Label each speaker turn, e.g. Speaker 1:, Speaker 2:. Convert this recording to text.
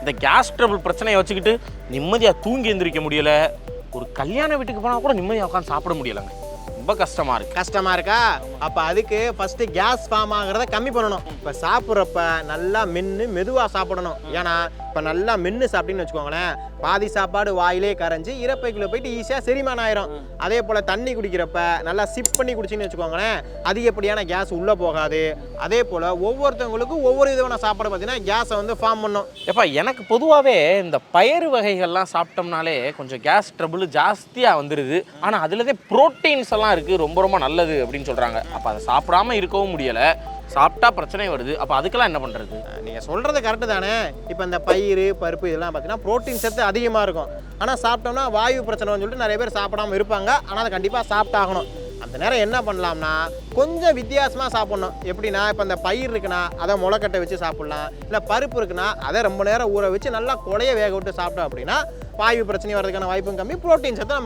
Speaker 1: இந்த gas trouble பிரச்சனையை வச்சுக்கிட்டு நிம்மதியாக தூங்கி எந்திரிக்க முடியல. ஒரு கல்யாண வீட்டுக்கு போனால் கூட நிம்மதியாக உட்காந்து சாப்பிட முடியலைங்க. ரொம்ப கஷ்டமா இருக்கா? அப்போ அதுக்கு ஃபர்ஸ்ட் கேஸ் ஃபார்ம் ஆகிறத கம்மி பண்ணணும். இப்போ சாப்பிட்றப்ப நல்லா மென்று மெதுவாக சாப்பிடணும். ஏன்னா இப்போ நல்லா மென்று சாப்பிட்டீங்கன்னு வச்சுக்கோங்களேன், பாதி சாப்பாடு வாயிலே கரைஞ்சி இறப்பைக்குள்ளே போயிட்டு ஈஸியாக செரிமானம் ஆயிரும். அதே போல் தண்ணி குடிக்கிறப்ப நல்லா சிப் பண்ணி குடிச்சின்னு வச்சுக்கோங்களேன், அதிகப்படியான கேஸ் உள்ளே போகாது. அதே போல் ஒவ்வொருத்தவங்களுக்கும் ஒவ்வொரு விதமான சாப்பாடு பார்த்தீங்கன்னா கேஸை வந்து ஃபார்ம் பண்ணும். எப்போ எனக்கு பொதுவாகவே இந்த பயறு வகைகள்லாம் சாப்பிட்டோம்னாலே கொஞ்சம் கேஸ் ட்ரபிள் ஜாஸ்தியாக வந்துடுது. ஆனால் அதில் தான் ப்ரோட்டீன்ஸ் எல்லாம் இருக்குது, ரொம்ப ரொம்ப நல்லது அப்படின்னு சொல்கிறாங்க. அப்போ அதை சாப்பிடாம இருக்கவும் முடியலை, சாப்பிட்டா பிரச்சனை வருது. அப்போ அதுக்கெல்லாம் என்ன பண்ணுறது? நீங்கள் சொல்கிறது கரெக்டு தானே. இப்போ இந்த பயிறு பருப்பு இதெல்லாம் பார்த்தீங்கன்னா ப்ரோட்டீன் சத்து அதிகமாக இருக்கும். ஆனால் சாப்பிட்டோம்னா வாயு பிரச்சனைன்னு சொல்லிட்டு நிறைய பேர் சாப்பிடாமல் இருப்பாங்க. ஆனால் அதை கண்டிப்பாக சாப்பிட்டாகணும். அந்த நேரம் என்ன பண்ணலாம்னா கொஞ்சம் வித்தியாசமாக சாப்பிட்ணும். எப்படின்னா இப்போ இந்த பயிர் இருக்குன்னா அதை முளைக்கட்டை வச்சு சாப்பிட்லாம். இல்லை பருப்பு இருக்குன்னா அதை ரொம்ப நேரம் ஊற வச்சு நல்லா கொலைய வேக விட்டு சாப்பிட்டோம் அப்படின்னா வாயு பிரச்சனை வர்றதுக்கான வாய்ப்பும் கம்மி, ப்ரோட்டீன் சத்து நம்ம